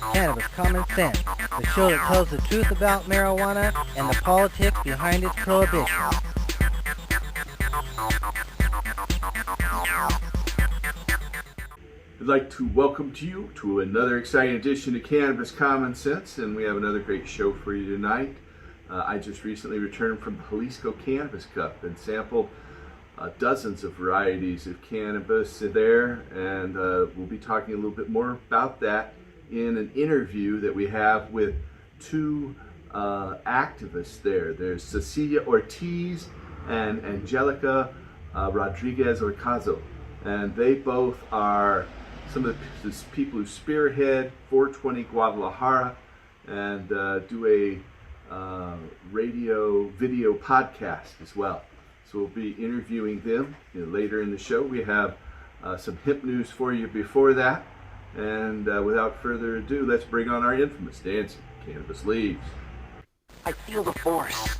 Cannabis Common Sense, the show that tells the truth about marijuana and the politics behind its prohibition. I'd like to welcome you to another exciting edition of Cannabis Common Sense, and we have another great show for you tonight. I just recently returned from the Jalisco Cannabis Cup and sampled dozens of varieties of cannabis there, and we'll be talking a little bit more about that in an interview that we have with two activists there. There's Cecilia Ortiz and Angelica Rodriguez Orcazo, and they both are some of the people who spearhead 420 Guadalajara and do a radio video podcast as well. So we'll be interviewing them later in the show. We have some hip news for you before that. And without further ado, let's bring on our infamous dancing Cannabis Leaves. I feel the force.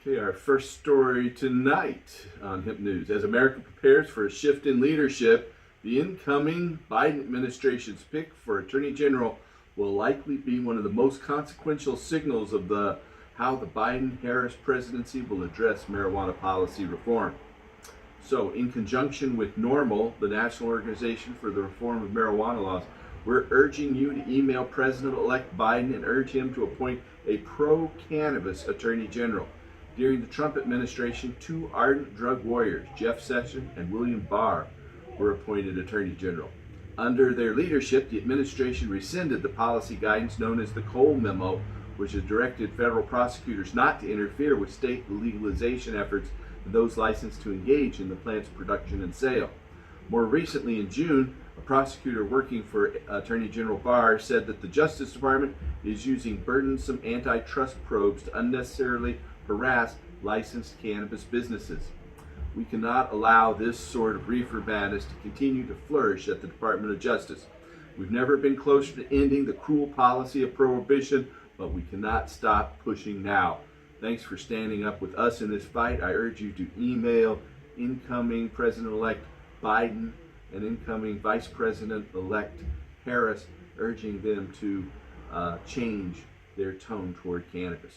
Okay, our first story tonight on Hip News. As America prepares for a shift in leadership, the incoming Biden administration's pick for Attorney General will likely be one of the most consequential signals of how the Biden-Harris presidency will address marijuana policy reform. So, in conjunction with NORML, the National Organization for the Reform of Marijuana Laws, we're urging you to email President-elect Biden and urge him to appoint a pro-cannabis Attorney General. During the Trump administration, two ardent drug warriors, Jeff Sessions and William Barr, were appointed Attorney General. Under their leadership, the administration rescinded the policy guidance known as the Cole Memo, which has directed federal prosecutors not to interfere with state legalization efforts of those licensed to engage in the plant's production and sale. More recently, in June, a prosecutor working for Attorney General Barr said that the Justice Department is using burdensome antitrust probes to unnecessarily harass licensed cannabis businesses. We cannot allow this sort of reefer madness to continue to flourish at the Department of Justice. We've never been closer to ending the cruel policy of prohibition, but we cannot stop pushing now. Thanks for standing up with us in this fight. I urge you to email incoming President-elect Biden and incoming Vice President-elect Harris, urging them to change their tone toward cannabis.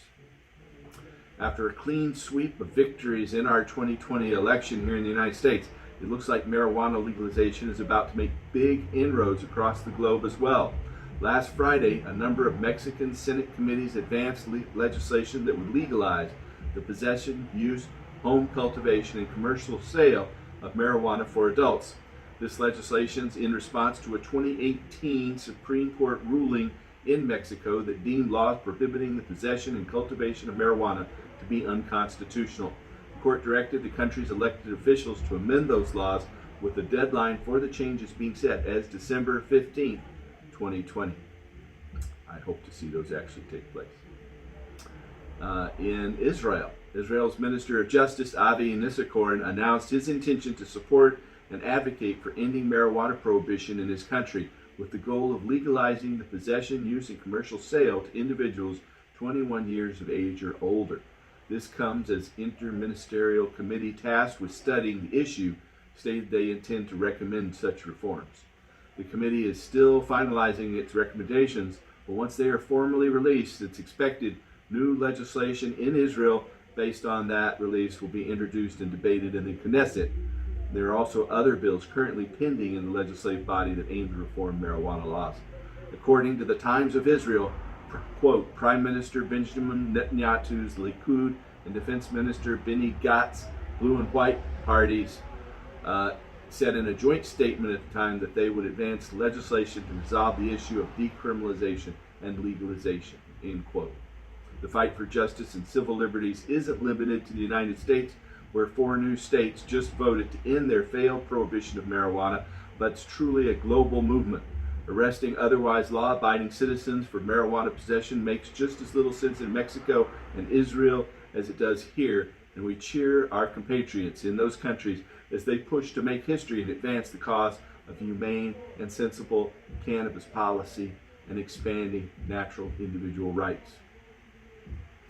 After a clean sweep of victories in our 2020 election here in the United States, it looks like marijuana legalization is about to make big inroads across the globe as well. Last Friday, a number of Mexican Senate committees advanced legislation that would legalize the possession, use, home cultivation, and commercial sale of marijuana for adults. This legislation is in response to a 2018 Supreme Court ruling in Mexico that deemed laws prohibiting the possession and cultivation of marijuana to be unconstitutional. The court directed the country's elected officials to amend those laws, with the deadline for the changes being set as December 15, 2020. I hope to see those actually take place. In Israel, Israel's Minister of Justice, Avi Nissakorn, announced his intention to support and advocate for ending marijuana prohibition in his country, with the goal of legalizing the possession, use, and commercial sale to individuals 21 years of age or older. This comes as interministerial committee tasked with studying the issue stated they intend to recommend such reforms. The committee is still finalizing its recommendations, but once they are formally released, it's expected new legislation in Israel based on that release will be introduced and debated in the Knesset. There are also other bills currently pending in the legislative body that aim to reform marijuana laws. According to the Times of Israel, quote, Prime Minister Benjamin Netanyahu's Likud and Defense Minister Benny Gantz, blue and white parties, said in a joint statement at the time that they would advance legislation to resolve the issue of decriminalization and legalization, end quote. The fight for justice and civil liberties isn't limited to the United States, where 4 new states just voted to end their failed prohibition of marijuana, but it's truly a global movement. Arresting otherwise law-abiding citizens for marijuana possession makes just as little sense in Mexico and Israel as it does here, and we cheer our compatriots in those countries as they push to make history and advance the cause of humane and sensible cannabis policy and expanding natural individual rights.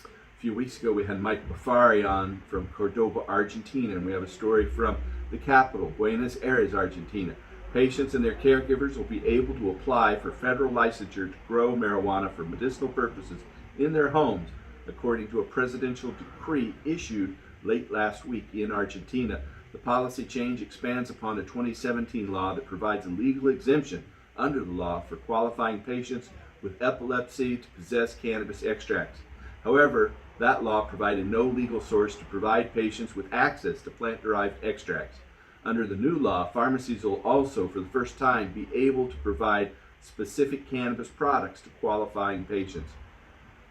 A few weeks ago, we had Mike Bafari on from Cordoba, Argentina, and we have a story from the capital, Buenos Aires, Argentina. Patients and their caregivers will be able to apply for federal licensure to grow marijuana for medicinal purposes in their homes, according to a presidential decree issued late last week in Argentina. The policy change expands upon a 2017 law that provides a legal exemption under the law for qualifying patients with epilepsy to possess cannabis extracts. However, that law provided no legal source to provide patients with access to plant-derived extracts. Under the new law, pharmacies will also, for the first time, be able to provide specific cannabis products to qualifying patients.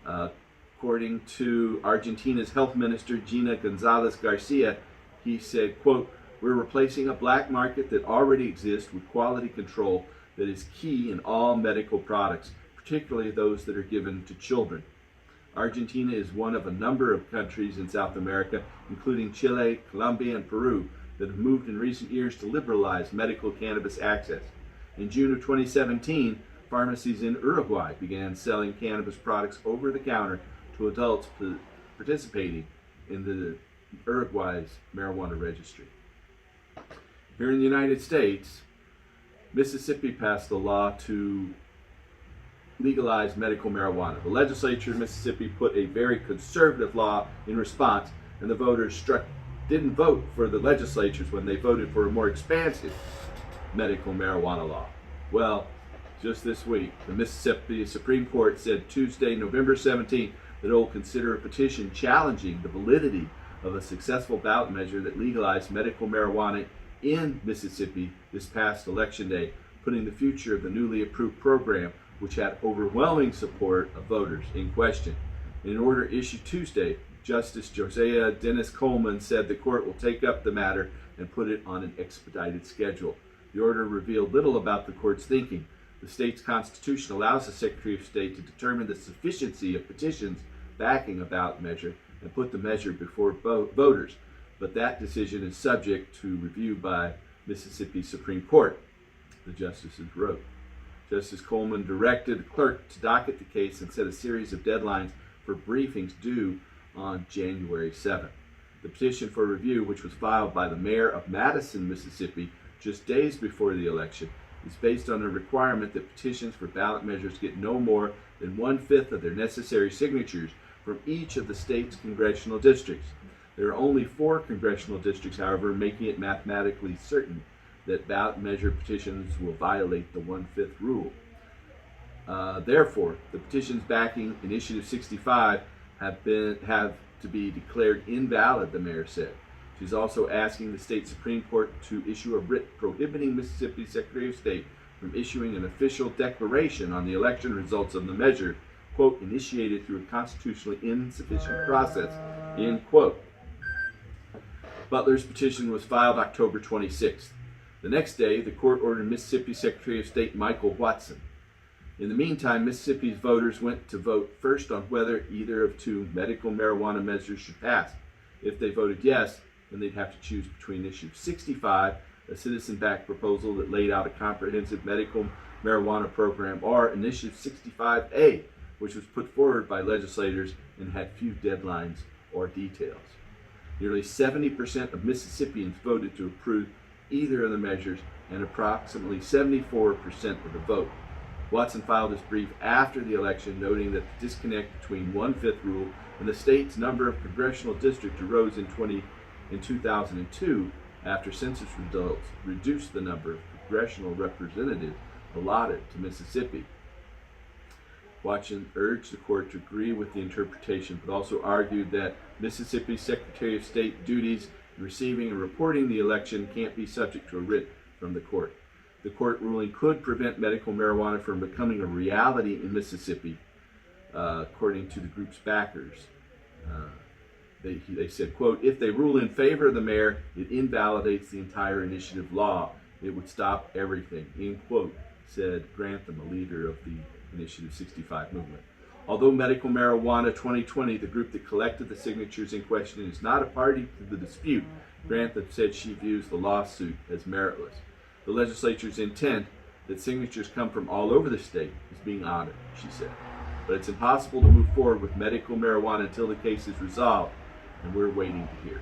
According to Argentina's health minister, Gina Gonzalez Garcia, he said, quote, "We're replacing a black market that already exists with quality control that is key in all medical products, particularly those that are given to children." Argentina is one of a number of countries in South America, including Chile, Colombia, and Peru, that have moved in recent years to liberalize medical cannabis access. In June of 2017, pharmacies in Uruguay began selling cannabis products over the counter to adults participating in the Uruguay's marijuana registry. Here in the United States, Mississippi passed a law to legalize medical marijuana. The legislature in Mississippi put a very conservative law in response, and the voters didn't vote for the legislatures when they voted for a more expansive medical marijuana law. Well, just this week, the Mississippi Supreme Court said Tuesday, November 17th, that it will consider a petition challenging the validity of a successful ballot measure that legalized medical marijuana in Mississippi this past election day, putting the future of the newly approved program, which had overwhelming support of voters, in question. In an order issued Tuesday, Justice Josiah Dennis Coleman said the court will take up the matter and put it on an expedited schedule. The order revealed little about the court's thinking. The state's constitution allows the Secretary of State to determine the sufficiency of petitions backing a ballot measure and put the measure before voters, but that decision is subject to review by Mississippi Supreme Court, the justices wrote. Justice Coleman directed the clerk to docket the case and set a series of deadlines for briefings due on January 7th. The petition for review, which was filed by the mayor of Madison, Mississippi, just days before the election, is based on a requirement that petitions for ballot measures get no more than 1/5 of their necessary signatures from each of the state's congressional districts. There are only 4 congressional districts, however, making it mathematically certain that ballot measure petitions will violate the 1/5 rule. Therefore, the petitions backing Initiative 65 have to be declared invalid, the mayor said. She's also asking the state Supreme Court to issue a writ prohibiting Mississippi's Secretary of State from issuing an official declaration on the election results of the measure, quote, initiated through a constitutionally insufficient process, end quote. Butler's petition was filed October 26th. The next day, the court ordered Mississippi Secretary of State Michael Watson. In the meantime, Mississippi's voters went to vote first on whether either of 2 medical marijuana measures should pass. If they voted yes, then they'd have to choose between Issue 65, a citizen-backed proposal that laid out a comprehensive medical marijuana program, or Initiative 65A, which was put forward by legislators and had few deadlines or details. Nearly 70% of Mississippians voted to approve either of the measures, and approximately 74% of the vote. Watson filed his brief after the election, noting that the disconnect between 1/5 rule and the state's number of congressional districts arose in 2002 after census results reduced the number of congressional representatives allotted to Mississippi. Watson urged the court to agree with the interpretation, but also argued that Mississippi's Secretary of State duties in receiving and reporting the election can't be subject to a writ from the court. The court ruling could prevent medical marijuana from becoming a reality in Mississippi. according to the group's backers. They said, quote, if they rule in favor of the mayor, it invalidates the entire initiative law. It would stop everything, end quote, said Grantham, a leader of the Initiative 65 movement. Although Medical Marijuana 2020, the group that collected the signatures in question, is not a party to the dispute, Grantham said she views the lawsuit as meritless. The legislature's intent that signatures come from all over the state is being honored, she said. But it's impossible to move forward with medical marijuana until the case is resolved, and we're waiting to hear.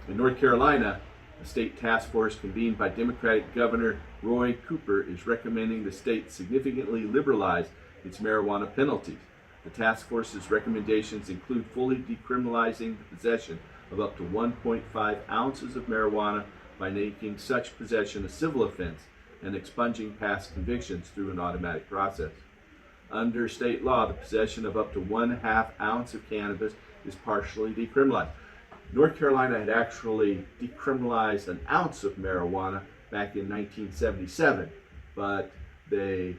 In North Carolina, a state task force convened by Democratic Governor Roy Cooper is recommending the state significantly liberalize its marijuana penalties. The task force's recommendations include fully decriminalizing the possession of up to 1.5 ounces of marijuana by making such possession a civil offense and expunging past convictions through an automatic process. Under state law, the possession of up to 1/2 ounce of cannabis is partially decriminalized. North Carolina had actually decriminalized an ounce of marijuana back in 1977, but they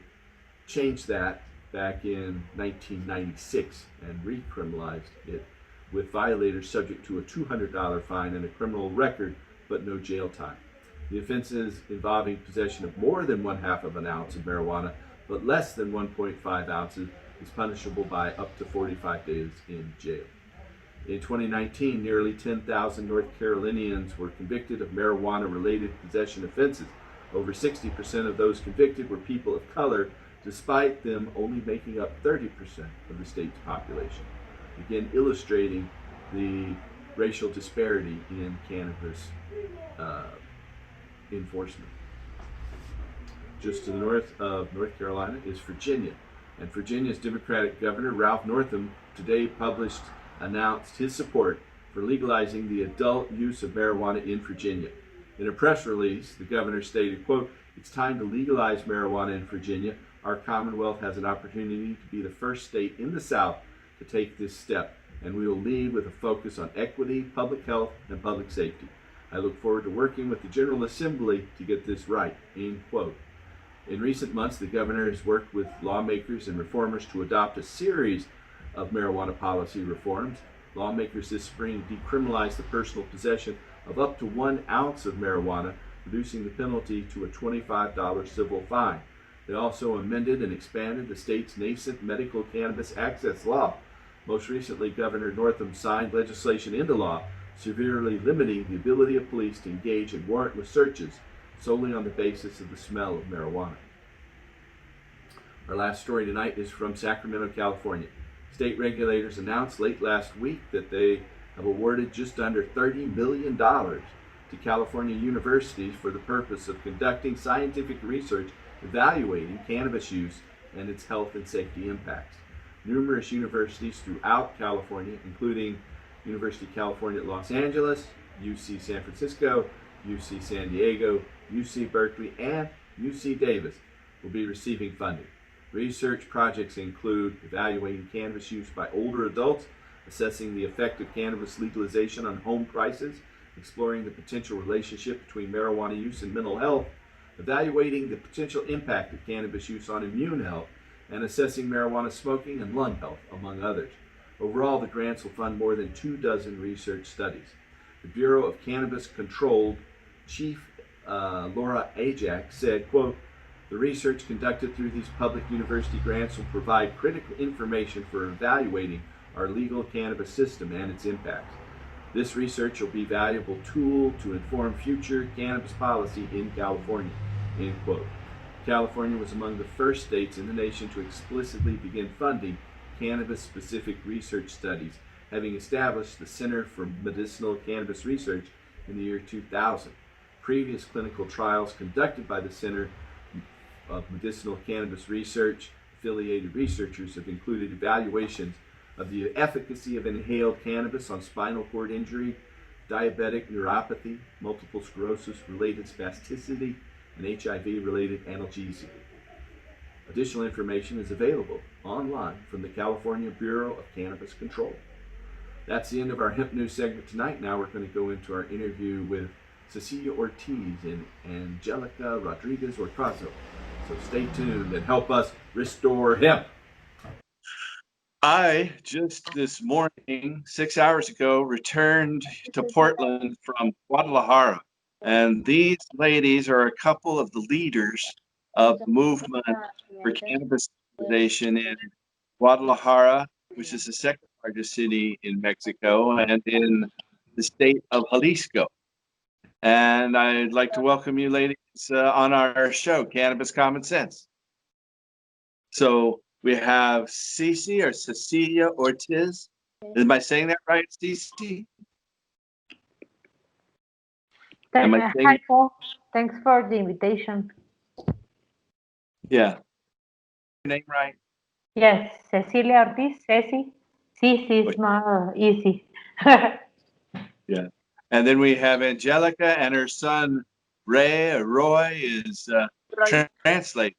changed that back in 1996 and recriminalized it, with violators subject to a $200 fine and a criminal record, but no jail time. The offenses involving possession of more than 1/2 of an ounce of marijuana, but less than 1.5 ounces, is punishable by up to 45 days in jail. In 2019, nearly 10,000 North Carolinians were convicted of marijuana-related possession offenses. Over 60% of those convicted were people of color, despite them only making up 30% of the state's population. Again, illustrating the racial disparity in cannabis enforcement. Just to the north of North Carolina is Virginia, and Virginia's Democratic Governor Ralph Northam today announced his support for legalizing the adult use of marijuana in Virginia. In a press release, the governor stated, quote, it's time to legalize marijuana in Virginia. Our Commonwealth has an opportunity to be the first state in the South to take this step, and we will lead with a focus on equity, public health, and public safety. I look forward to working with the General Assembly to get this right, end quote. In recent months, the governor has worked with lawmakers and reformers to adopt a series of marijuana policy reforms. Lawmakers this spring decriminalized the personal possession of up to 1 ounce of marijuana, reducing the penalty to a $25 civil fine. They also amended and expanded the state's nascent medical cannabis access law. Most recently, Governor Northam signed legislation into law severely limiting the ability of police to engage in warrantless searches solely on the basis of the smell of marijuana. Our last story tonight is from Sacramento, California. State regulators announced late last week that they have awarded just under $30 million to California universities for the purpose of conducting scientific research evaluating cannabis use and its health and safety impacts. Numerous universities throughout California, including University of California at Los Angeles, UC San Francisco, UC San Diego, UC Berkeley, and UC Davis, will be receiving funding. Research projects include evaluating cannabis use by older adults, assessing the effect of cannabis legalization on home prices, exploring the potential relationship between marijuana use and mental health, evaluating the potential impact of cannabis use on immune health, and assessing marijuana smoking and lung health, among others. Overall, the grants will fund more than 24 research studies. The Bureau of Cannabis Control Chief Laura Ajax said, quote, the research conducted through these public university grants will provide critical information for evaluating our legal cannabis system and its impacts. This research will be a valuable tool to inform future cannabis policy in California, end quote. California was among the first states in the nation to explicitly begin funding cannabis-specific research studies, having established the Center for Medicinal Cannabis Research in the year 2000. Previous clinical trials conducted by the Center of Medicinal Cannabis Research affiliated researchers have included evaluations of the efficacy of inhaled cannabis on spinal cord injury, diabetic neuropathy, multiple sclerosis-related spasticity, and HIV-related analgesia. Additional information is available online from the California Bureau of Cannabis Control. That's the end of our Hemp News segment tonight. Now we're going to go into our interview with Cecilia Ortiz and Angelica Rodriguez-Ortrazo. So stay tuned and help us restore hemp. I just this morning, 6 hours ago, returned to Portland from Guadalajara. And these ladies are a couple of the leaders of the movement for cannabis legalization in Guadalajara, which is the second largest city in Mexico, and in the state of Jalisco. And I'd like to welcome you ladies on our show, Cannabis Common Sense. So we have Cece or Cecilia Ortiz. Am I saying that right, Cece? Am I saying Hi, Paul. Thanks for the invitation. Yeah. Your name right? Yes, Cecilia Ortiz, Ceci. Ceci is more easy. Yeah. And then we have Angelica and her son Roy is translating.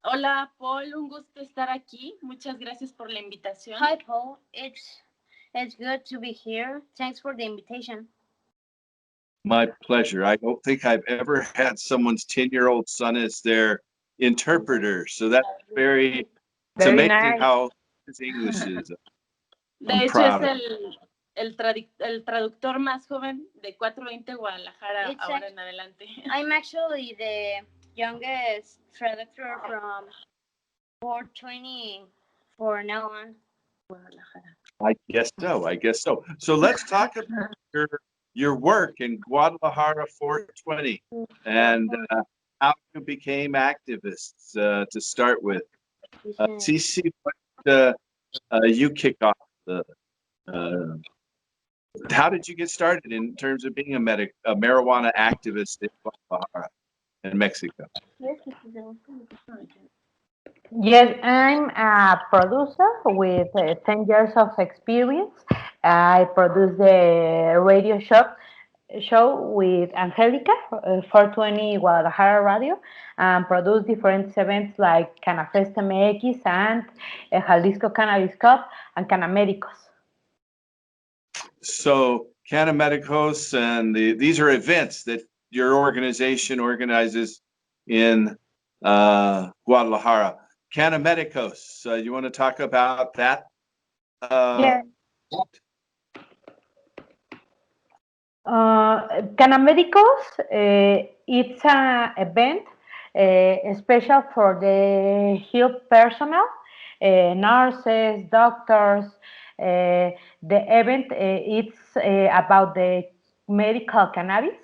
Hola, Paul, un gusto estar aquí. Muchas gracias por la invitación. Hi, Paul. It's good to be here. Thanks for the invitation. My pleasure. I don't think I've ever had someone's 10-year-old son as their interpreter. So that's it's Very amazing nice. how his English is. De hecho, es el traductor más joven de 420 Guadalajara ahora en adelante. I'm actually the youngest traductor from 420 for now on. Guadalajara. I guess so. So let's talk about your work in Guadalajara 420 and how you became activists to start with. Cece, you kicked off how did you get started in terms of being a marijuana activist in Guadalajara in Mexico? Yes, I'm a producer with 10 years of experience. I produce the radio show with Angelica, 420 Guadalajara Radio, and produce different events like Cannabis MX and Jalisco Cannabis Cup and Canamericos. So Canamericos and these are events that your organization organizes in Guadalajara. Canamericos, you want to talk about that? Yeah. Canamericos, it's an event special for the health personnel, nurses, doctors. The event it's about the medical cannabis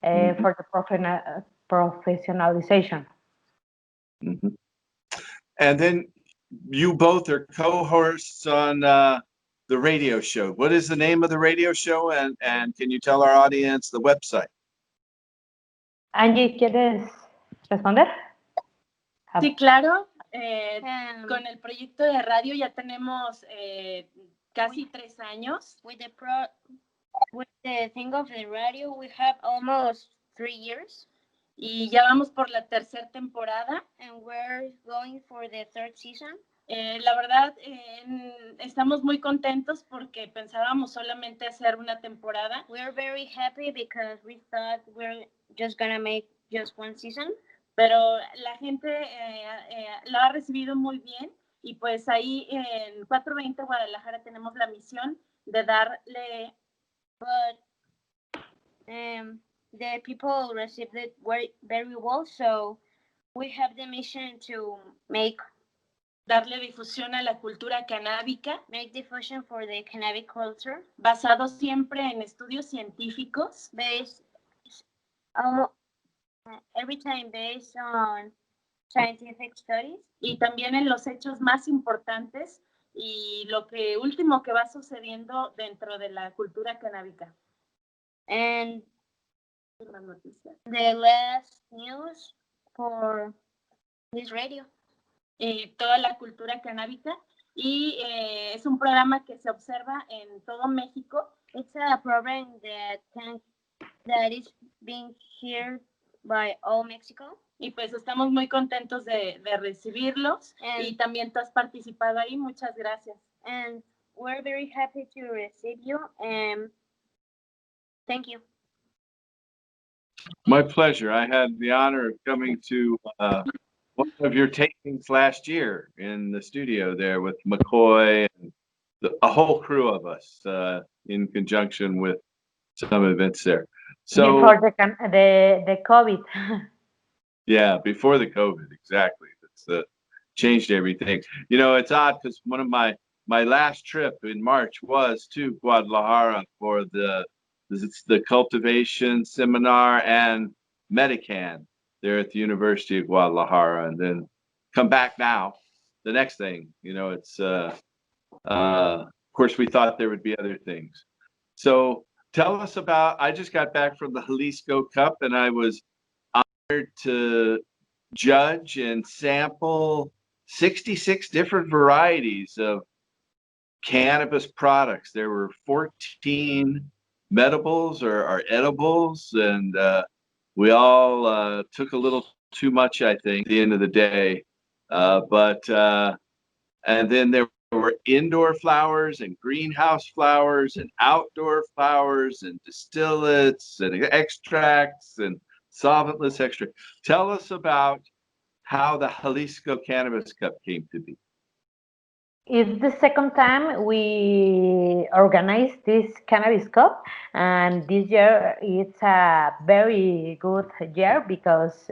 for the professionalization. Mm-hmm. And then you both are co-hosts on the radio show. What is the name of the radio show? And can you tell our audience the website? Angie, ¿quieres responder? Sí, claro. Con el proyecto de radio ya tenemos casi 3 años. With the thing of the radio, we have almost 3 years. Y ya vamos por la tercera temporada. And we're going for the 3rd season. La verdad, estamos muy contentos porque pensábamos solamente hacer una temporada. We're very happy because we thought we're just gonna make just 1 season. Pero la gente lo ha recibido muy bien y pues ahí en 420 Guadalajara tenemos la misión de darle... But the people received it very well, so we have the mission to darle difusión a la cultura canábica, make diffusion for the cannabis culture, basado siempre en estudios científicos, based every time based on scientific studies, y también en los hechos más importantes y lo último que va sucediendo dentro de la cultura canábica. And the last news for this radio. Toda la cultura canábica y es un programa que se observa en todo México. It's a program that is being heard by all Mexico. Y pues estamos muy contentos de recibirlos y también tú has participado ahí. Muchas gracias. And we're very happy to receive you. Thank you. My pleasure. I had the honor of coming to one of your tastings last year in the studio there with McCoy and a whole crew of us in conjunction with some events there. Before So the COVID. yeah, before the COVID, exactly. It's changed everything. You know, it's odd because one of my last trip in March was to Guadalajara for the cultivation seminar and Medican there at the University of Guadalajara, and then come back now. The next thing, you know, it's of course we thought there would be other things. So tell us about. I just got back from the Jalisco Cup, and I was honored to judge and sample 66 different varieties of cannabis products. There were 14 medibles or edibles, and we all took a little too much, I think, at the end of the day. But and then there were indoor flowers and greenhouse flowers and outdoor flowers and distillates and extracts and solventless extract. Tell us about how the Jalisco Cannabis Cup came to be. It's the second time we organize this Cannabis Cup, and this year it's a very good year because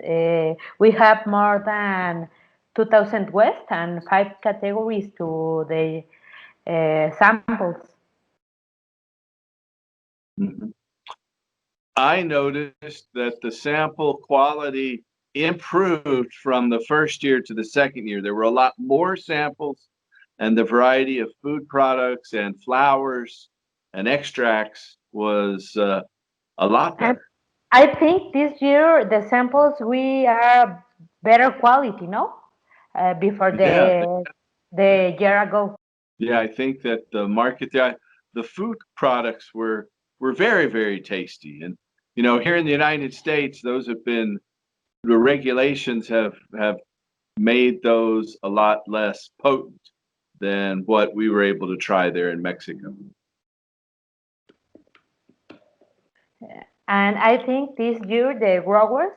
we have more than 2,000 West and 5 categories to the samples. Mhm. I noticed that the sample quality improved from the first year to the second year. There were a lot more samples, and the variety of food products and flowers and extracts was a lot And better. I think this year the samples we are better quality, no? Before Yeah, the year ago. yeah. I think that the market there, the food products were very, very tasty, and you know, here in the United States, those have been the regulations have made those a lot less potent than what we were able to try there in Mexico. And I think this year the growers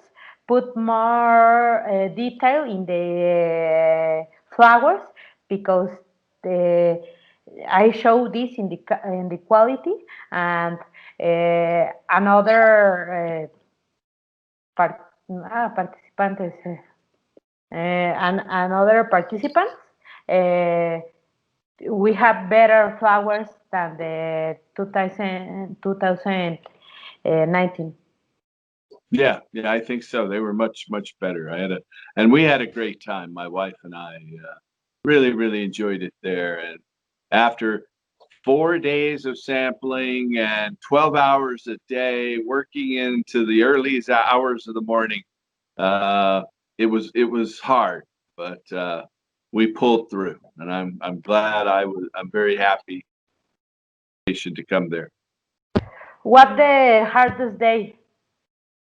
put more detail in the flowers because the I show this in in the quality and another participantes and another participants uh, we have better flowers than the 2019. Yeah, yeah, I think so. They were much, much better. And we had a great time. My wife and I really, really enjoyed it there. And after 4 days of sampling and 12 hours a day, working into the earliest hours of the morning, uh, it was hard, but we pulled through. And I'm glad I'm very happy to come there. What the hardest day?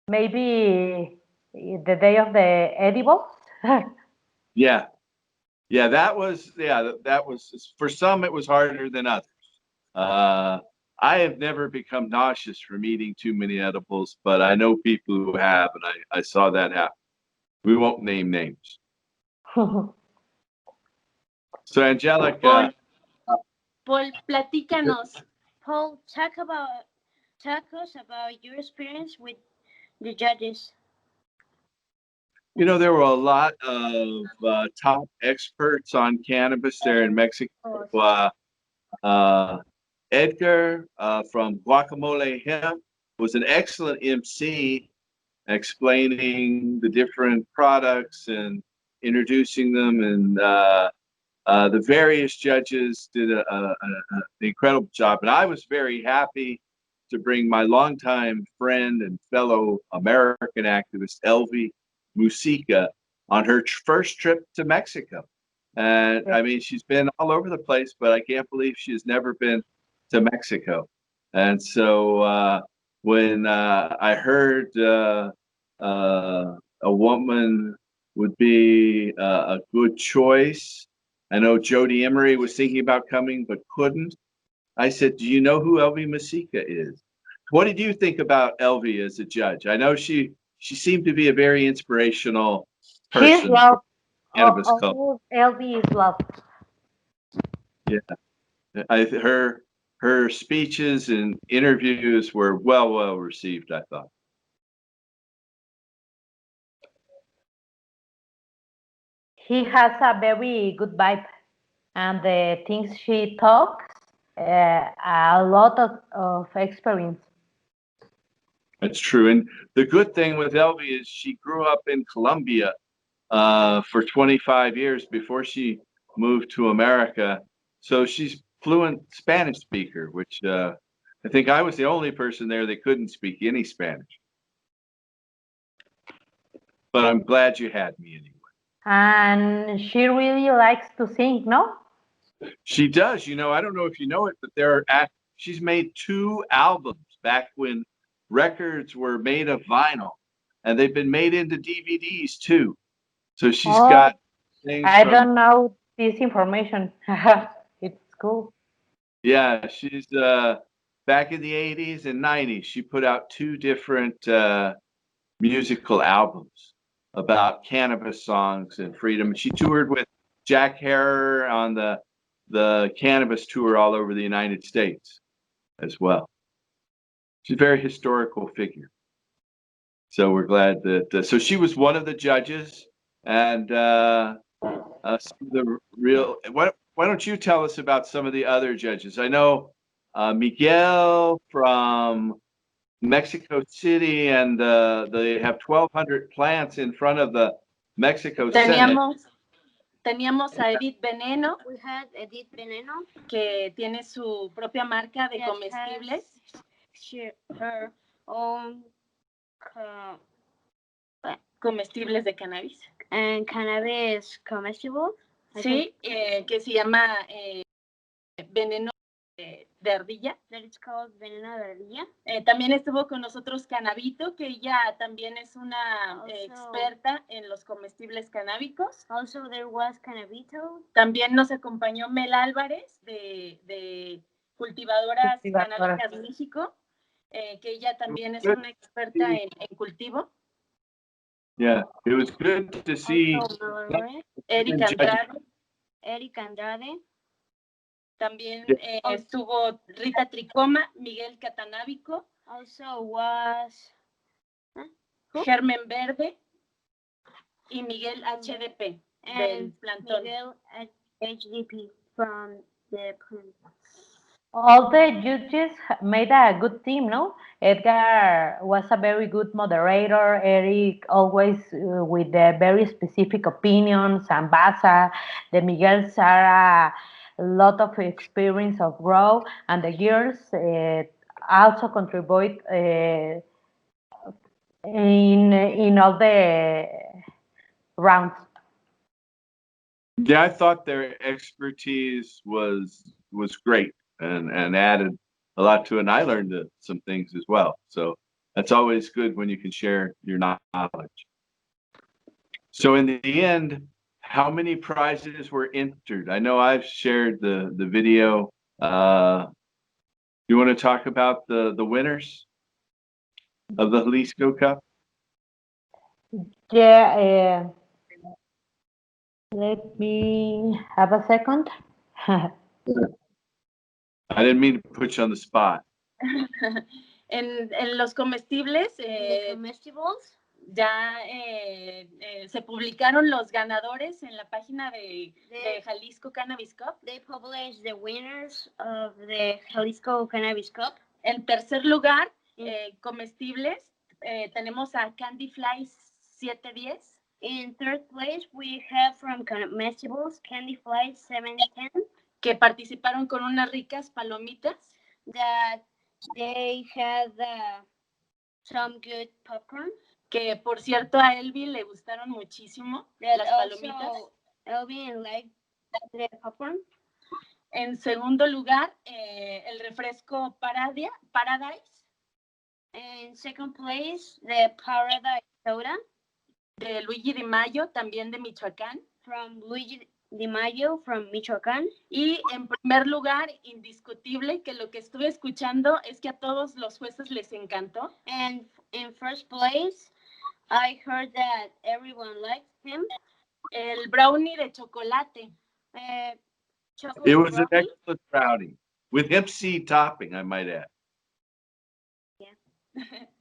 Maybe the day of the edibles. Yeah, yeah, that was for some it was harder than others. Uh, I have never become nauseous from eating too many edibles, but I know people who have, and I saw that happen. We won't name names. So, Paul, Angelica, Paul, platícanos. Paul, talk us about your experience with the judges. you know, there were a lot of top experts on cannabis there in Mexico. Uh, Edgar from Guacamole Hemp was an excellent MC explaining the different products and introducing them. And the various judges did an incredible job. And I was very happy to bring my longtime friend and fellow American activist, Elvie Musica, on her first trip to Mexico. And I mean, she's been all over the place, but I can't believe she has never been to Mexico. And so when I heard a woman would be a good choice, I know Jody Emery was thinking about coming but couldn't. I said, "Do you know who Elvie Masica is?" What did you think about Elvie as a judge? I know she seemed to be a very inspirational She's person for loved. cannabis culture. Oh, LB is loved. Yeah, her speeches and interviews were well received, I thought. He has a very good vibe, and the things she talks, a lot of experience. That's true. And the good thing with Elvie is she grew up in Colombia for 25 years before she moved to America. So she's fluent Spanish speaker, which I think I was the only person there that couldn't speak any Spanish. But I'm glad you had me anyway. And she really likes to sing, no? She does. You know, I don't know if you know it, but she's made 2 albums back when records were made of vinyl, and they've been made into DVDs too. So she's Oh, got things I from, don't know this information. It's cool. yeah, she's back in the 80s and 90s. She put out 2 different musical albums about cannabis songs and freedom. She toured with Jack Herer on the cannabis tour all over the United States as well. She's a very historical figure. So we're glad that. So she was one of the judges, and some of the real. Why don't you tell us about some of the other judges? I know Miguel from Mexico City, and they have 1,200 plants in front of the Mexico Senate. Teníamos a Edith Veneno. We had Edith Veneno, que tiene su propia marca de that comestibles. has her own Comestibles de cannabis. and cannabis comestibles. Sí, que se llama veneno de ardilla. That it's called veneno de ardilla. También estuvo con nosotros Cannabito, que ella también es una experta en los comestibles canábicos. Also, there was Cannabito. También nos acompañó Mel Álvarez de Cultivadoras Canábicas México, que ella también es una experta en cultivo. Yeah, it was good to see Eric Andrade. También estuvo Rita Tricoma, Miguel Catanábico. Also was Germen Verde y Miguel HDP del plantón. Miguel HDP from the plant. All the judges made a good team, no? Edgar was a very good moderator. Eric always with the very specific opinions, and Baza, the Miguels are a lot of experience of grow, and the girls also contribute in all the rounds. Yeah, I thought their expertise was great and added a lot to it. And I learned some things as well. So that's always good when you can share your knowledge. So in the end, how many prizes were entered? I know I've shared the video. You want to talk about the winners of the Jalisco Cup? Yeah, let me have a second. I didn't mean to put you on the spot. En los comestibles, Comestibles, ya se publicaron los ganadores en la página de Jalisco Cannabis Cup. they published the winners of the Jalisco Cannabis Cup. En tercer lugar, comestibles, tenemos a Candy Fly 710. In third place, we have from Comestibles Candy Fly 710. Que participaron con unas ricas palomitas. That they had some good popcorn. Que por cierto a Elvi le gustaron muchísimo las palomitas. Elvin liked the popcorn. En segundo lugar, el refresco Paradise. In second place, the Paradise Soda. De Luigi Di Mayo, también de Michoacán. From Luigi Di Mayo, from Michoacán. Y en primer lugar, indiscutible, que lo que estuve escuchando es que a todos los jueces les encantó. And in first place, I heard that everyone likes him. El brownie de chocolate. Uh, It chocolate was an brownie. excellent brownie with hemp seed topping, I might add.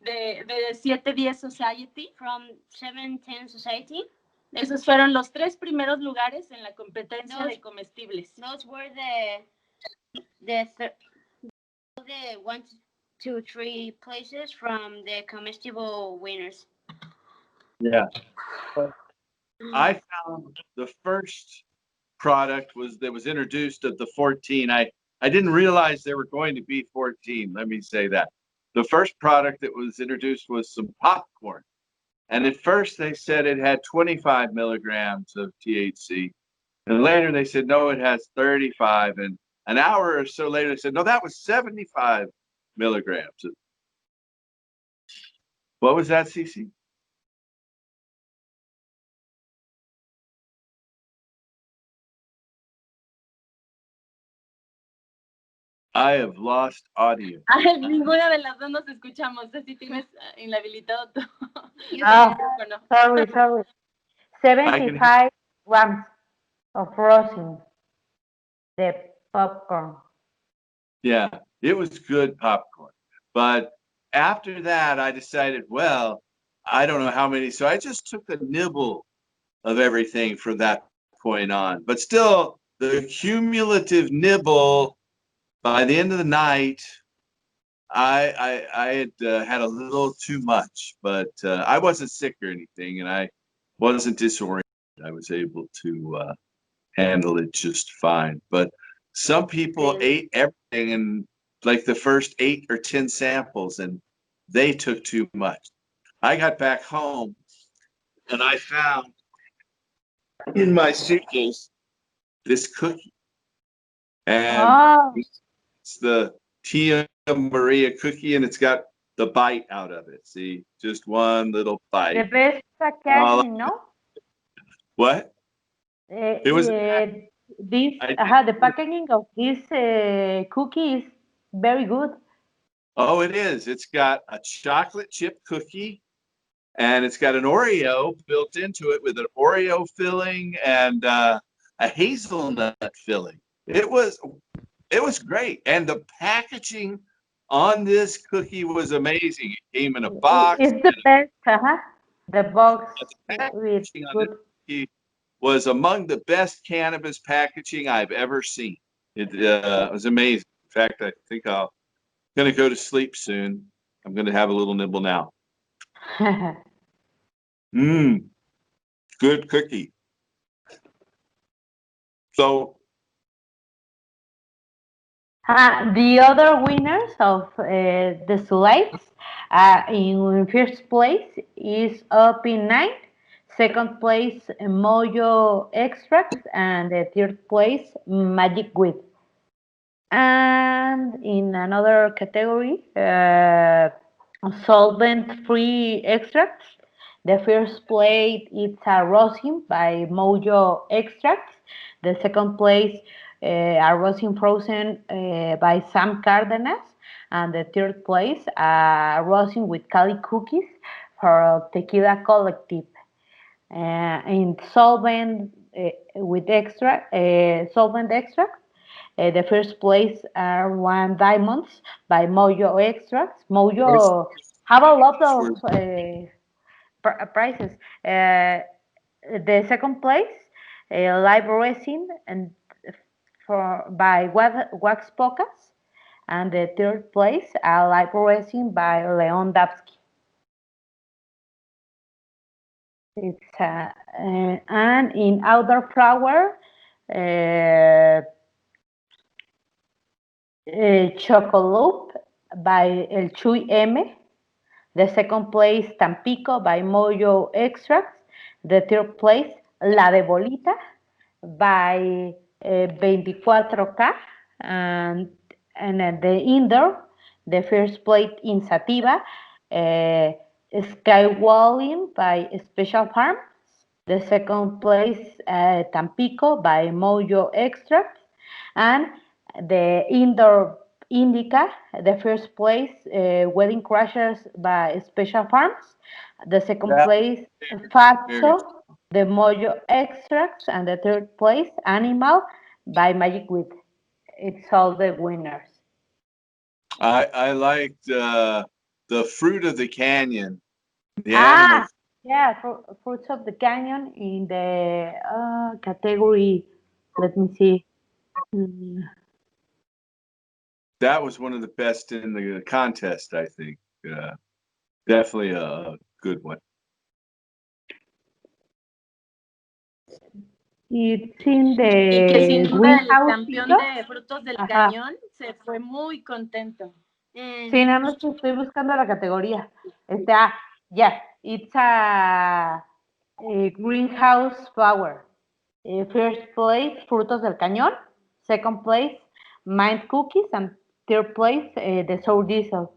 De 710 Society. From 710 Society. Esos fueron los 3 primeros lugares en la competencia Those- de comestibles. Those were the 1, 2, 3 places from the comestible winners. Yeah. But I found the first product that was introduced of the 14. I didn't realize there were going to be 14. Let me say that. The first product that was introduced was some popcorn. And at first they said it had 25 milligrams of THC. And later they said, no, it has 35. And an hour or so later they said, no, that was 75 milligrams. What was that, Cece? I have lost audio. Ninguna de las dos nos escuchamos. Si tienes inhabilitado tu Ah, micrófono. sorry. I can 75 grams of rosin, the popcorn. Yeah, it was good popcorn. But after that, I decided, well, I don't know how many. So I just took a nibble of everything from that point on. But still, the cumulative nibble by the end of the night, I had had a little too much, but I wasn't sick or anything, and I wasn't disoriented. I was able to handle it just fine. But some people ate everything in like the first 8 or 10 samples, and they took too much. I got back home and I found in my suitcase this cookie, and Oh, it's the Tia Maria cookie, and it's got the bite out of it. See, just one little the bite. best All packaging, no? what? It was. This, I the did. packaging of this cookie is very good. Oh, it is. It's got a chocolate chip cookie, and it's got an Oreo built into it with an Oreo filling and a hazelnut filling. It was it was great, and the packaging on this cookie was amazing. It came in a box, It's the best, the box and the with packaging on this good. cookie was among the best cannabis packaging I've ever seen. It was amazing. In fact, I think I'm going to go to sleep soon. I'm going to have a little nibble now. Mmm, good cookie. So The other winners of the Sulites in first place is Up in Nine, second place Mojo Extracts, and the third place Magic Weed. And in another category, solvent-free extracts. The first place is a rosin by Mojo Extracts. The second place, a rosin frozen by Sam Cardenas. And the third place, a rosin with Cali cookies for Tequila Collective. In solvent extract, the first place are one diamonds by Mojo Extracts. Mojo have a lot of prizes. The second place, live resin and for by Wax Pocas, and the third place, a live resin by Leon Dabsky. It's and in outdoor flower, uh, Chocoloop by El Chuy M. The second place, Tampico by Moyo Extracts. The third place, La de Bolita by 24K. And, the indoor, the first place in Sativa, uh, Skywalling by Special Farm. The second place, Tampico by Mojo Extracts. And the indoor Indica, the first place, Wedding Crashers by Special Farms. The second That place, very. Fatso, the Mojo Extracts. And the third place, Animal by Magic Weed. It's all the winners. I liked the Fruit of the Canyon, the animal. Ah, yeah, Fruits of the Canyon in the category. Let me see. Mm, That was one of the best in the contest, I think. Uh, Definitely a good one. It's in Y que sin the duda el greenhouse campeón picture. de Frutos del Ajá. Cañón se fue muy contento. Sí, nada más que estoy buscando la categoría. Ya, it's a greenhouse flower. First place, Frutos del Cañón. Second place, Mind Cookies. And third place, the Sour Diesel.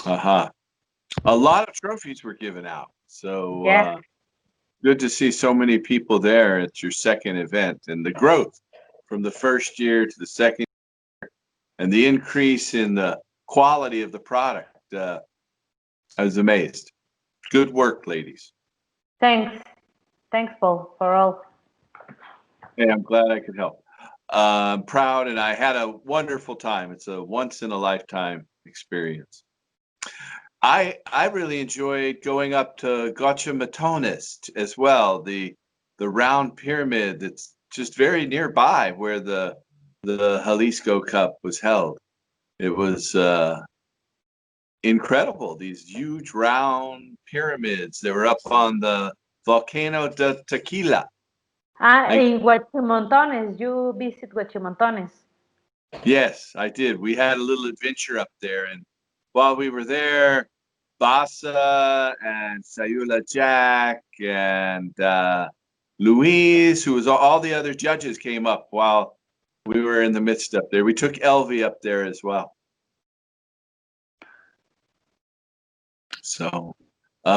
Uh-huh. A lot of trophies were given out. So Yes. good to see so many people there at your second event, and the growth from the first year to the second, and the increase in the quality of the product. I was amazed. Good work, ladies. Thanks. Thanks, Paul, for all. Hey, I'm glad I could help. I'm proud, and I had a wonderful time. It's a once in a lifetime experience. I really enjoyed going up to Gauchimatones as well, the round pyramid that's just very nearby where the Jalisco Cup was held. It was incredible. These huge round pyramids. They were up on the volcano de Tequila. And In Huachimontones, you visit Huachimontones. yes, I did. We had a little adventure up there, and while we were there, Basa and Sayula Jack and Louise, who was all the other judges, came up while we were in the midst up there. We took Elvie up there as well. So,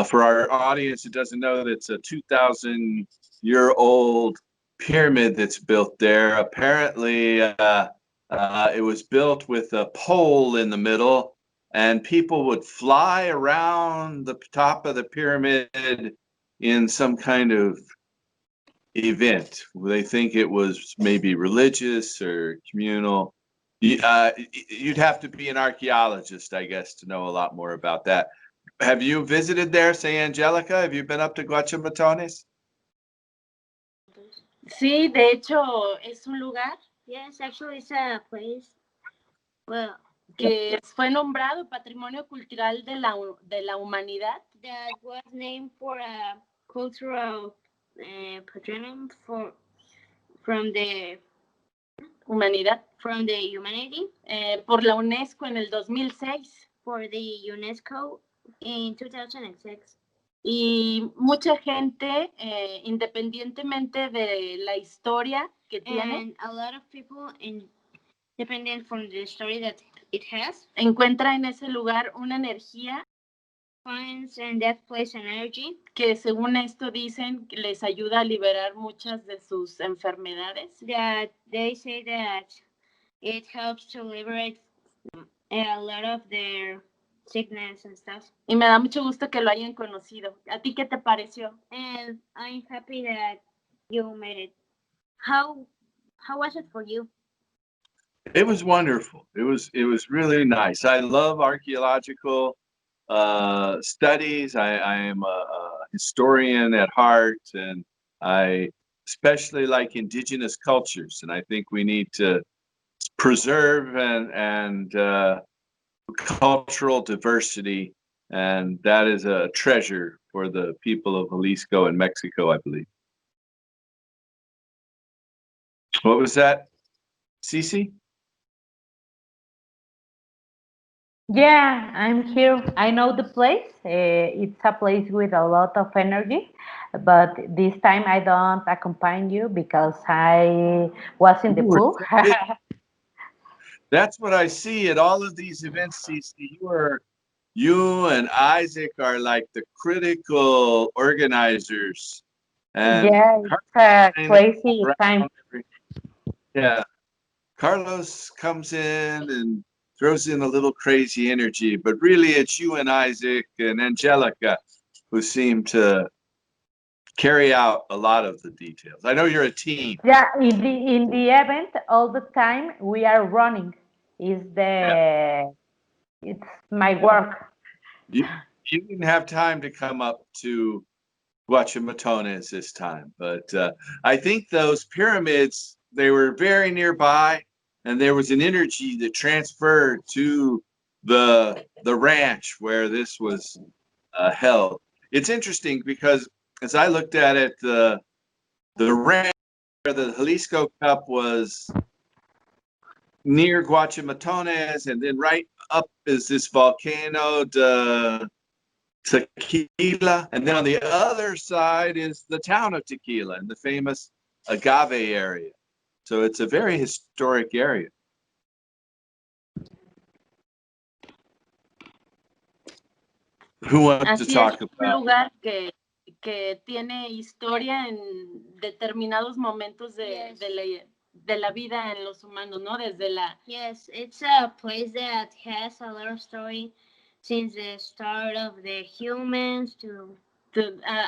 for our audience that doesn't know, that's a 2,000-year-old pyramid that's built there. Apparently, it was built with a pole in the middle, and people would fly around the top of the pyramid in some kind of event. They think it was maybe religious or communal. You'd have to be an archaeologist, I guess, to know a lot more about that. Have you visited there, St. Angelica? Have you been up to Guachimatones? Sí, de hecho es un lugar Yes, actually, it's a place. Well, que fue nombrado Patrimonio Cultural de la Humanidad. that was named for a cultural patronum from the Humanidad humanity por la UNESCO en el 2006. for the UNESCO in 2006. Y mucha gente, independientemente de la historia que tiene, And a lot of people, independent from the story that it has, encuentra en ese lugar una energía finds in that place an energy que, según esto dicen, les ayuda a liberar muchas de sus enfermedades. that they say that it helps to liberate a lot of their sickness and stuff. Y me da mucho gusto que lo hayan conocido. ¿A ti qué te pareció? And I'm happy that you made it. How was it for you? It was wonderful. It was really nice. I love archaeological studies. I am a historian at heart, and I especially like indigenous cultures. And I think we need to preserve and cultural diversity, and that is a treasure for the people of Jalisco and Mexico, I believe. What was that, Cece? Yeah, I'm here. I know the place. It's a place with a lot of energy, but this time I don't accompany you because I was in the You were pool. so busy. That's what I see at all of these events, Cece. You and Isaac are like the critical organizers, and Yeah, it's a Carmine crazy time. yeah, Carlos comes in and throws in a little crazy energy, but really it's you and Isaac and Angelica who seem to carry out a lot of the details. I know you're a team. Yeah, in the event, all the time we are running. Is the It's my work. You, you didn't have time to come up to Guachimatones this time, but I think those pyramids, they were very nearby, and there was an energy that transferred to the ranch where this was held. It's interesting because as I looked at it, the ranch where the Jalisco Cup was near Guachimatones, and then right up is this volcano, Tequila, and then on the other side is the town of Tequila and the famous agave area. So it's a very historic area. Who wants to Así talk es un about? lugar que tiene historia en determinados momentos Yes. de la vida en los humanos, ¿no? Desde la... Yes, it's a place that has a lot of story since the start of the humans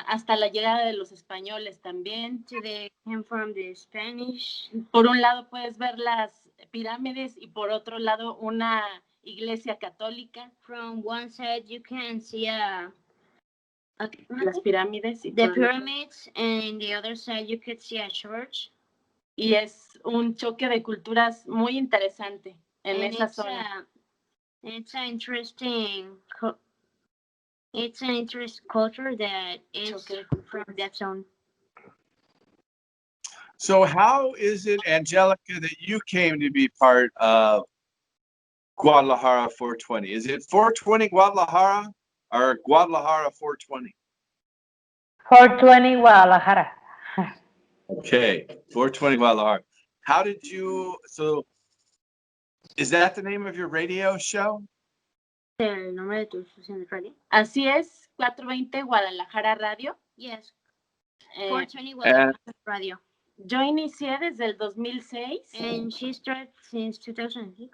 hasta la llegada de los españoles también. to the came from the Spanish. Por un lado puedes ver las pirámides y por otro lado una iglesia católica. From one side you can see Las pirámides y the por el otro. pyramids, and in the other side you could see a church. Y es un choque de culturas muy interesante en And esa zona. It's an interesting culture that is Choque de from culturas. that zone. So how is it, Angelica, that you came to be part of Guadalajara 420? Is it 420 Guadalajara or Guadalajara 420? 420 Guadalajara. Okay, 420 Guadalajara. How did you, so is that the name of your radio show? El nombre de tu estación de radio? Así es, 420 Guadalajara Radio. Yes, Eh, 420 Guadalajara Radio. yo inicié desde el 2006 And she started since 2006.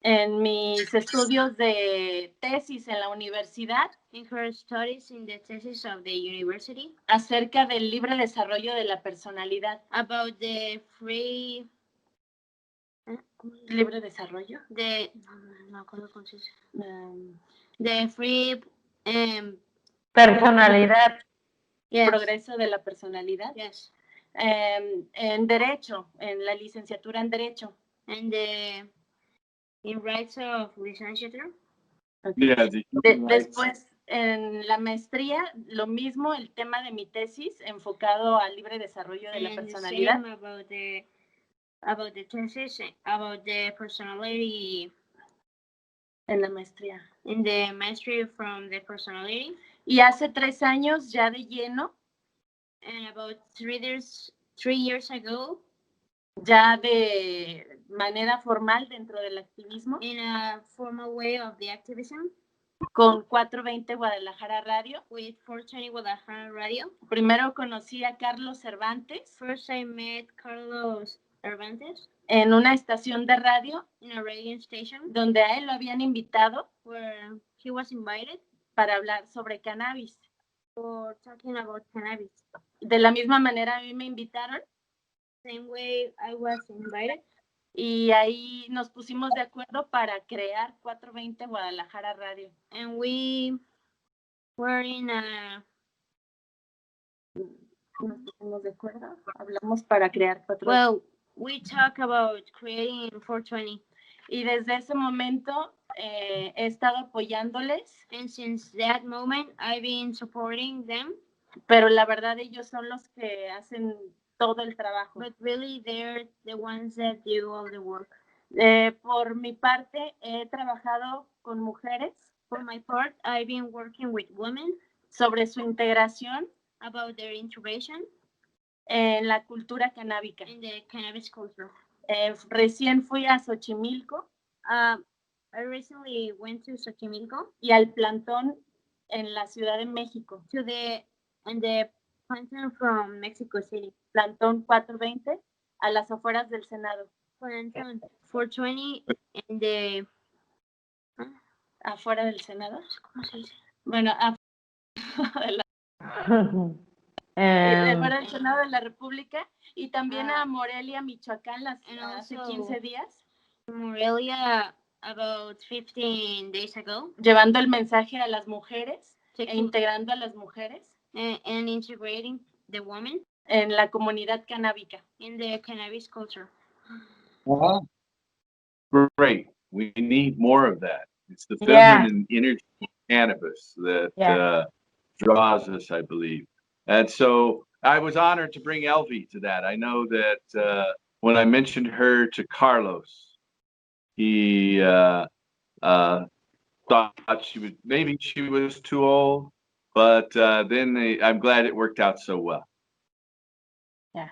en mis estudios de tesis en la universidad In her studies in the thesis of the university acerca del libre desarrollo de la personalidad. about the free ¿Libre desarrollo? no acuerdo cómo se dice. Um, The free Personalidad. yes, progreso de la personalidad. yes, En Derecho, en la licenciatura en Derecho. and the in rights of licenciature. Yeah, Después, en la maestría, lo mismo, el tema de mi tesis enfocado al libre desarrollo de la And the personalidad. same about the thesis about the personality En la maestría. in the mastery from the personality. Y hace 3 años ya de lleno, And about 3 years ago, ya de manera formal dentro del activismo, in a formal way of the activism con 420 Guadalajara Radio. with 420 Guadalajara Radio. Primero conocí a Carlos Cervantes First, I met Carlos Cervantes en una estación de radio in a radio station donde a él lo habían invitado where he was invited para hablar sobre cannabis. for talking about cannabis. De la misma manera a mí me invitaron Same way I was invited, y ahí nos pusimos de acuerdo para crear 420 Guadalajara Radio. and we were in a Nos pusimos de acuerdo, hablamos para crear 420. well, we talk about creating 420, Y desde ese momento he estado apoyándoles, and since that moment I've been supporting them, pero la verdad ellos son los que hacen todo el trabajo. but really they're the ones that do all the work. Por mi parte, he trabajado con mujeres For my part, I've been working with women sobre su integración about their integration en la cultura canábica. in the cannabis culture. Recién fui a Xochimilco I recently went to Xochimilco y al plantón en la Ciudad de México, to the plantain from Mexico City, plantón 420, a las afueras del Senado. plan from 420 in the Afuera del Senado. ¿cómo se dice? Bueno, afuera del Senado de la República y también a Morelia, Michoacán, hace 15 días. Morelia about 15 days ago. Llevando el mensaje a las mujeres e integrando a las mujeres. And integrating the women. En la comunidad canábica. In the cannabis culture. Wow. Great. We need more of that. It's the feminine energy of cannabis that draws us, I believe. And so I was honored to bring Elvie to that. I know that when I mentioned her to Carlos, he thought maybe she was too old, but then I'm glad it worked out so well. Yeah.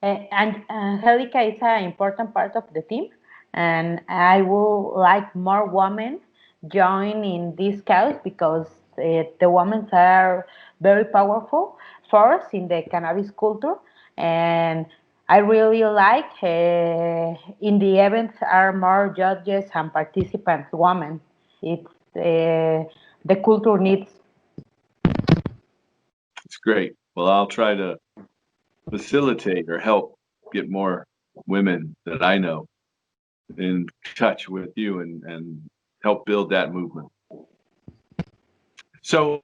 And Angelica is an important part of the team, and I would like more women join in this cause because the women are very powerful force in the cannabis culture, and I really like in the events are more judges and participants women. It's the culture needs. It's great. Well, I'll try to facilitate or help get more women that I know in touch with you and help build that movement. So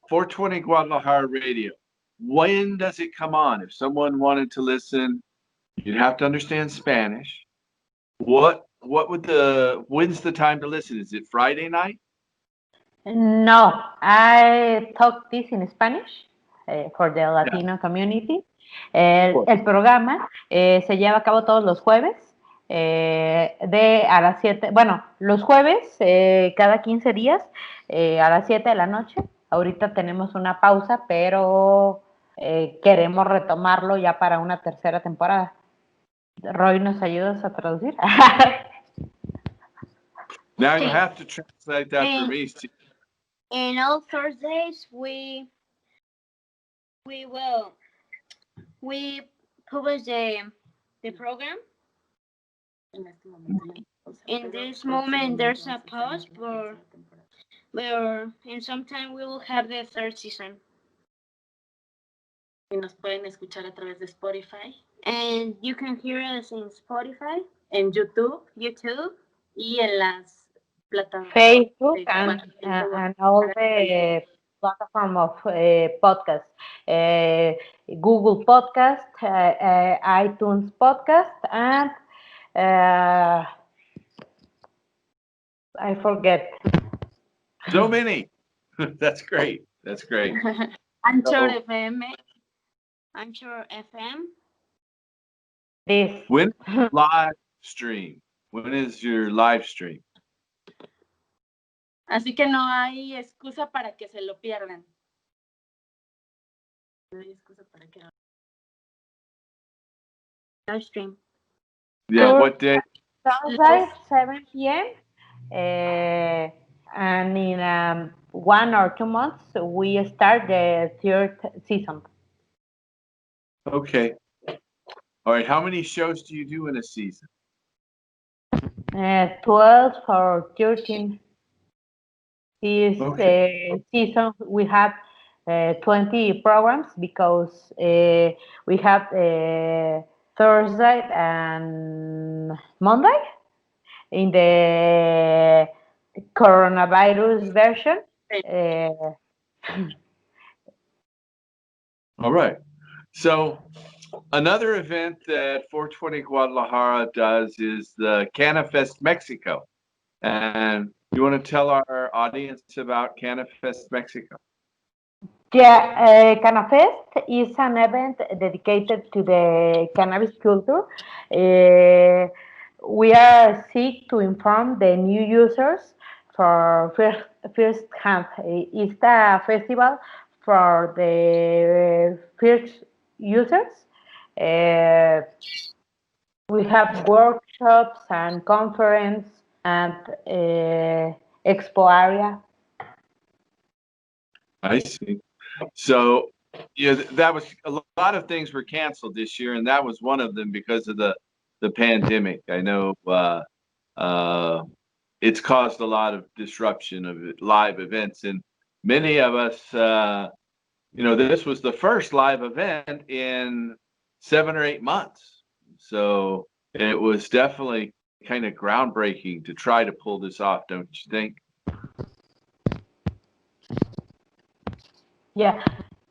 420 Guadalajara Radio, when does it come on? If someone wanted to listen, you'd have to understand Spanish. When's the time to listen? Is it Friday night? No, I talk this in Spanish for the Latino community. El programa se lleva a cabo todos los jueves de a las 7, bueno, los jueves cada 15 días a las 7 de la noche. Ahorita tenemos una pausa, pero queremos retomarlo ya para una tercera temporada. Roy, ¿nos ayudas a traducir? Now you have to translate that for me. And all Thursdays we publish the program. In this moment there's a pause, but in some time we will have the third season. Y nos pueden escuchar a través de Spotify. And you can hear us in Spotify, en YouTube y en las plataformas Facebook and all the platform of podcast, Google Podcast, iTunes Podcast, and I forget. So many. That's great. That's great. Anchor FM. Anchor FM. This. When live stream? When is your live stream? Así que no hay excusa para que se lo pierdan. No hay excusa para que live stream. Yeah, what day? Thursday, 7 p.m. And in 1 or 2 months, we start the third season. Okay. All right. How many shows do you do in a season? 12 or 13. This season we have 20 programs because we have Thursday and Monday in the coronavirus version. All right. So another event that 420 Guadalajara does is the Cannabis Mexico. And you want to tell our audience about Cannabis Mexico? Yeah, Cannafest is an event dedicated to the cannabis culture. We are seek to inform the new users for first hand. It's a festival for the first users. We have workshops and conference and expo area. I see. So, yeah, that was a lot of things were canceled this year, and that was one of them because of the the pandemic. I know it's caused a lot of disruption of live events, and many of us, this was the first live event in 7 or 8 months. So it was definitely kind of groundbreaking to try to pull this off, don't you think? Yeah,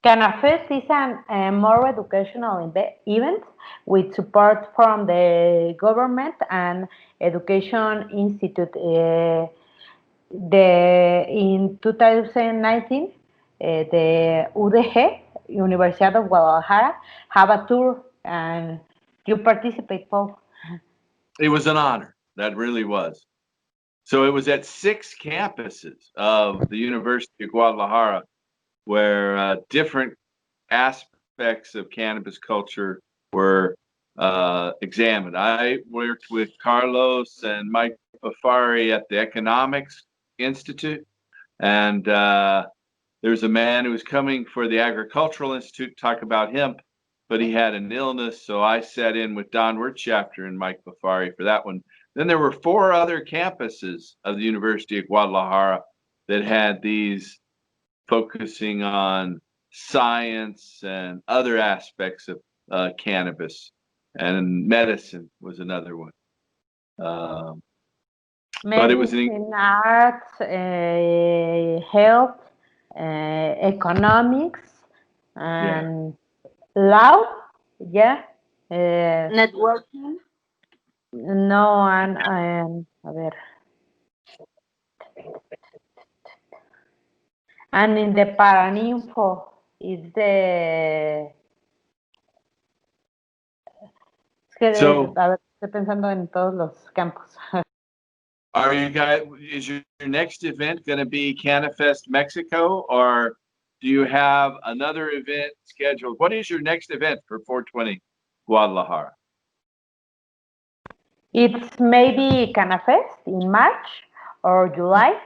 Cannabis is a more educational event with support from the government and Education Institute. In 2019, the UDG, Universidad of Guadalajara, have a tour, and you participate, Paul. It was an honor. That really was. So it was at 6 campuses of the University of Guadalajara where different aspects of cannabis culture were examined. I worked with Carlos and Mike Bafari at the Economics Institute, and there's a man who was coming for the Agricultural Institute to talk about hemp, but he had an illness, so I sat in with Don Wirtschafter and Mike Bafari for that one. Then there were 4 other campuses of the University of Guadalajara that had these focusing on science and other aspects of cannabis, and medicine was another one. But it was Medicine, arts, health, economics, and law. Yeah. Networking. No, and a ver. And in the Paraninfo is the. Es que, So- a ver, estoy pensando en todos los campos. Are you guys? Is your next event going to be Cannafest Mexico, or do you have another event scheduled? What is your next event for 420 Guadalajara? It's maybe Cannafest in March or July.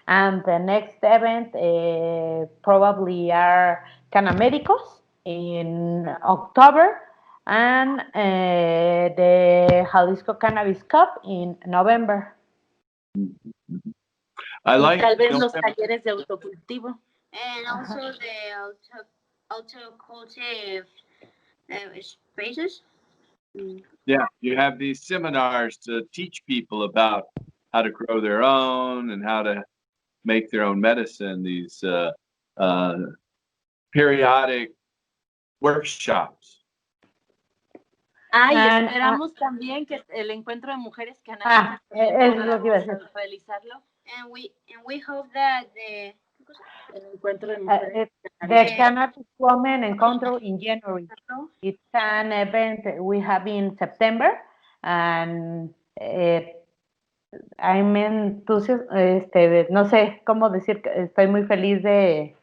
And the next event probably are Canamericos in October, and the Jalisco Cannabis Cup in November. I like Tal vez los November. talleres de autocultivo. And also the autocultive spaces. Yeah, you have these seminars to teach people about how to grow their own and how to make their own medicine. These periodic workshops. Y And, esperamos también que el encuentro de mujeres canábicas es lo que iba a decir. realizarlo. And we hope that El encuentro de mujeres The Cannabis Women Encounter in January. It's an event we have in September, and I'm enthusiastic, no sé cómo decir, que estoy muy feliz de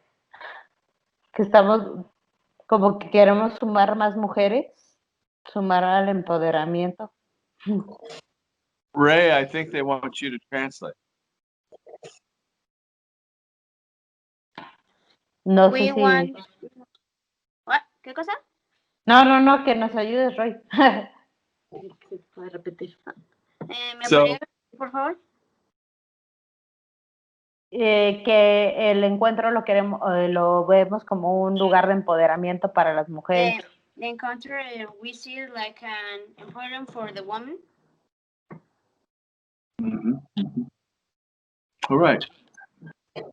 que estamos, como que queremos sumar más mujeres, sumar al empoderamiento. Ray, I think they want you to translate. No we sé si... want. What? ¿Qué cosa? No, que nos ayudes, Roy. Se puede repetir. ¿Me So- podría repetir, por favor? Que el encuentro lo queremos, lo vemos como un lugar de empoderamiento para las mujeres. The encounter we see it like an important for the woman. Mhm. All right.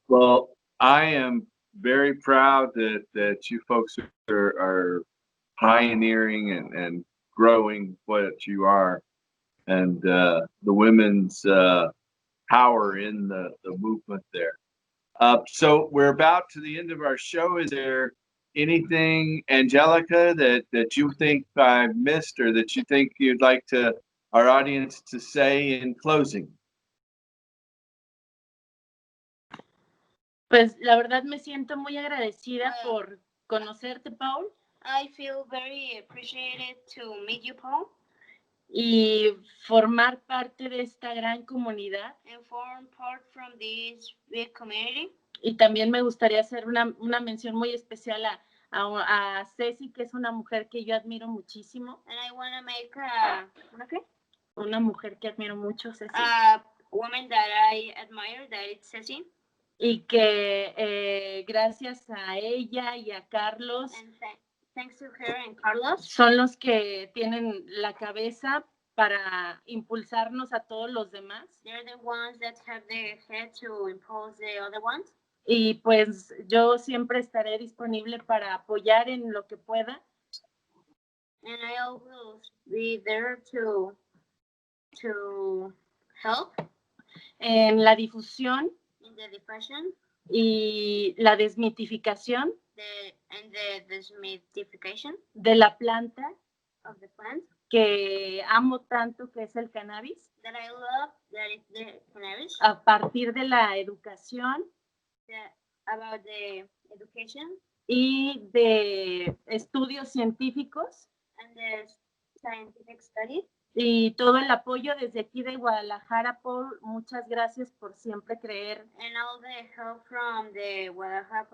Well, I am very proud that you folks are pioneering and growing what you are, and the women's power in the movement there. So we're about to the end of our show. Is there anything, Angelica, that you think I missed, or that you think you'd like to our audience to say in closing? Pues la verdad me siento muy agradecida por conocerte, Paul. I feel very appreciated to meet you, Paul, y formar parte de esta gran comunidad. and form part from this big community. Y también me gustaría hacer una mención muy especial a Ceci, que es una mujer que yo admiro muchísimo. And I want to make Una mujer que admiro mucho, Ceci. a woman that I admire, that it's Ceci. Y que gracias a ella y a Carlos, And thanks to her and Carlos, son los que tienen la cabeza para impulsarnos a todos los demás. they're the ones that have the head to impose the other ones. Y pues yo siempre estaré disponible para apoyar en lo que pueda. And I will be there to help En la difusión in the diffusion y la desmitificación and the desmystification de la planta of the plant que amo tanto, que es el cannabis, that I love, that is the cannabis, a partir de la educación about the education y de estudios científicos and the scientific study. y todo el apoyo desde aquí de Guadalajara. Paul, muchas gracias por siempre creer. And all the help from the Guadalajara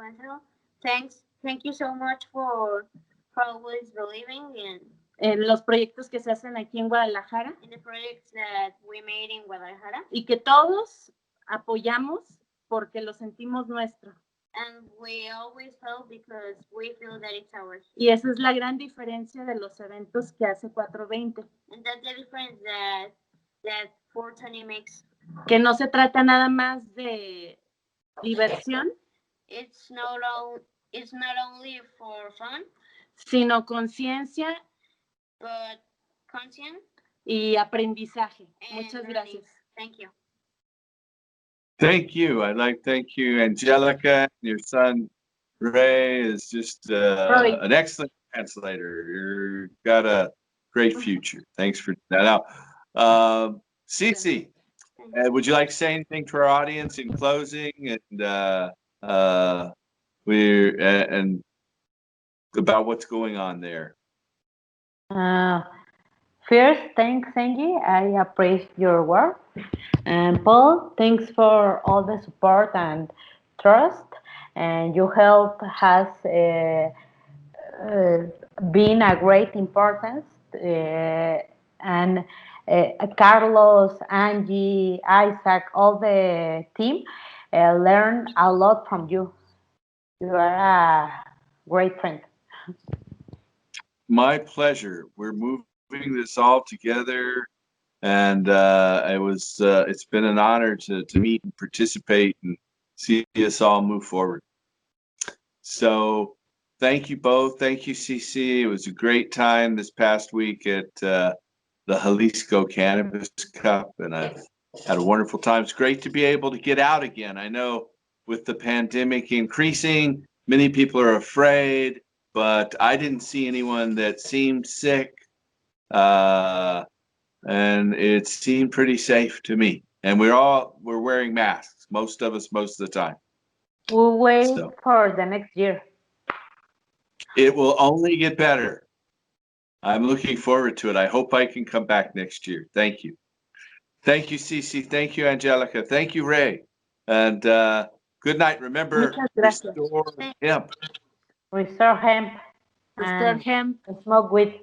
Council. Thank you so much for always believing En los proyectos que se hacen aquí en Guadalajara in the projects that we made in Guadalajara. y que todos apoyamos porque lo sentimos nuestro. And we always help because we feel that it's ours. Y esa es la gran diferencia de los eventos que hace 420. And that's the difference that 420 makes. Que no se trata nada más de diversión, It's not only for fun, sino conciencia but conscience y aprendizaje. and Muchas learning. gracias. Thank you. Thank you. Thank you, Angelica. Your son, Ray, is just Roy. an excellent translator. You've got a great future. Thanks for that. Now, Cece, would you like to say anything to our audience in closing and and about what's going on there? First, thanks, Angie. I appreciate your work. And Paul, thanks for all the support and trust. And your help has been a great importance. And Carlos, Angie, Isaac, all the team learn a lot from you. You are a great friend. My pleasure. We're moving this all together, and it's been an honor to meet and participate and see us all move forward. So thank you both. Thank you, CC. It was a great time this past week at the Jalisco Cannabis Cup, and I've had a wonderful time. It's great to be able to get out again. I know with the pandemic increasing, many people are afraid, but I didn't see anyone that seemed sick, and it seemed pretty safe to me. And we're wearing masks, most of us, most of the time. We'll wait for the next year. It will only get better. I'm looking forward to it. I hope I can come back next year. Thank you. Thank you, Cece. Thank you, Angelica. Thank you, Ray. And good night. Remember, restore hemp. Restore hemp. Restore hemp. Smoke weed.